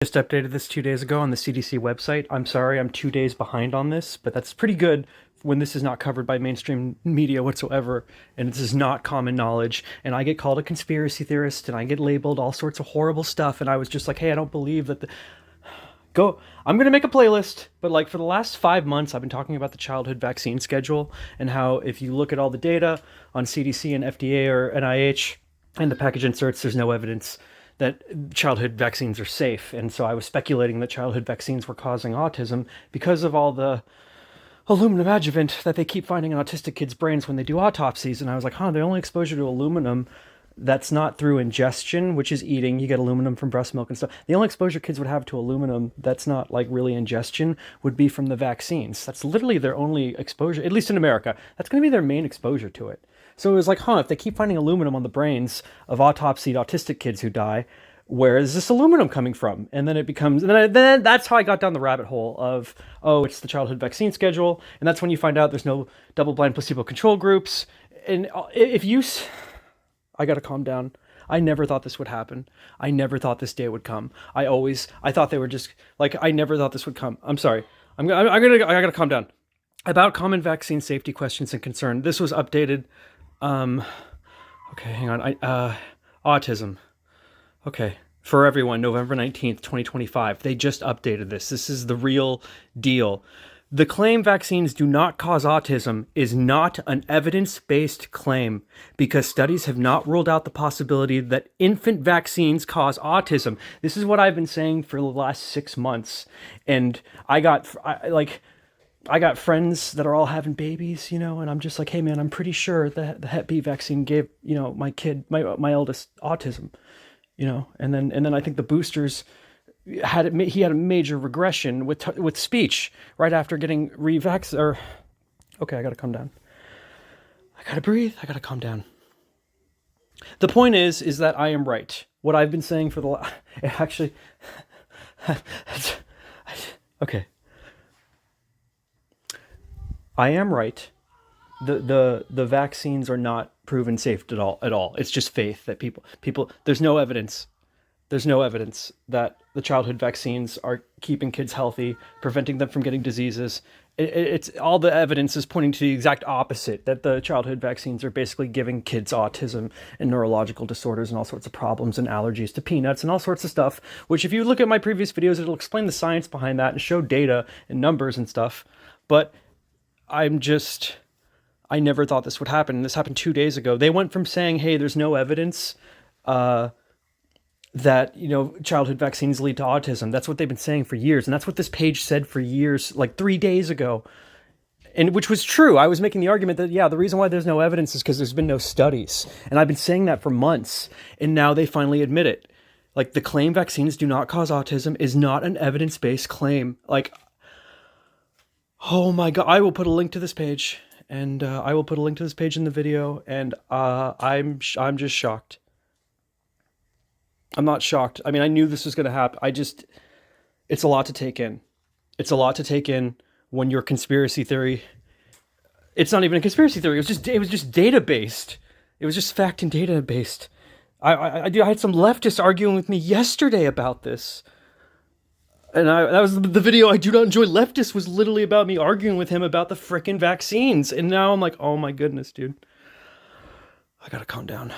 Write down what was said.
Just updated this 2 days ago on the CDC website. I'm sorry, I'm 2 days behind on this, but that's pretty good when this is not covered by mainstream media whatsoever, and this is not common knowledge. And I get called a conspiracy theorist, and I get labeled all sorts of horrible stuff. And I was just like, hey, I don't believe that. I'm gonna make a playlist, but like for the last 5 months, I've been talking about the childhood vaccine schedule and how if you look at all the data on CDC and FDA or NIH and the package inserts, there's no evidence that childhood vaccines are safe. And so I was speculating that childhood vaccines were causing autism because of all the aluminum adjuvant that they keep finding in autistic kids' brains when they do autopsies. And I was like, the only exposure to aluminum that's not through ingestion, which is eating, you get aluminum from breast milk and stuff. The only exposure kids would have to aluminum that's not like really ingestion would be from the vaccines. That's literally their only exposure, at least in America. That's going to be their main exposure to it. So it was like, if they keep finding aluminum on the brains of autopsied autistic kids who die, where is this aluminum coming from? And then it becomes, then that's how I got down the rabbit hole of, it's the childhood vaccine schedule. And that's when you find out there's no double-blind placebo control groups. And I gotta calm down. I never thought this would happen. I never thought this day would come. I thought they were just, like, I never thought this would come. I'm sorry. I gotta calm down. About common vaccine safety questions and concern. This was updated. Okay, hang on. Autism. Okay. For everyone, November 19th, 2025. They just updated this. This is the real deal. The claim vaccines do not cause autism is not an evidence-based claim because studies have not ruled out the possibility that infant vaccines cause autism. This is what I've been saying for the last 6 months. And I got friends that are all having babies, and I'm just like, hey man, I'm pretty sure that the Hep B vaccine gave, my kid, my eldest, autism, and then I think the boosters he had a major regression with speech right after getting okay, I gotta calm down. I gotta breathe. I gotta calm down. The point is that I am right. What I've been saying for the actually, okay. I am right. The vaccines are not proven safe at all. It's just faith that people there's no evidence. There's no evidence that the childhood vaccines are keeping kids healthy, preventing them from getting diseases. It's all the evidence is pointing to the exact opposite, that the childhood vaccines are basically giving kids autism and neurological disorders and all sorts of problems and allergies to peanuts and all sorts of stuff, which if you look at my previous videos, it'll explain the science behind that and show data and numbers and stuff. But I never thought this would happen. This happened 2 days ago. They went from saying, hey, there's no evidence that, childhood vaccines lead to autism. That's what they've been saying for years. And that's what this page said for years, like 3 days ago. And which was true. I was making the argument that, the reason why there's no evidence is because there's been no studies. And I've been saying that for months. And now they finally admit it. Like, the claim vaccines do not cause autism is not an evidence-based claim. Like, oh my God, I will put a link to this page. And I will put a link to this page in the video. And I'm just shocked. I'm not shocked. I mean, I knew this was going to happen. It's a lot to take in. It's a lot to take in when your conspiracy theory, it's not even a conspiracy theory. It was just data based. It was just fact and data based. I had some leftists arguing with me yesterday about this. And that was the video I do not enjoy. Leftist was literally about me arguing with him about the frickin' vaccines. And now I'm like, oh my goodness, dude. I gotta calm down.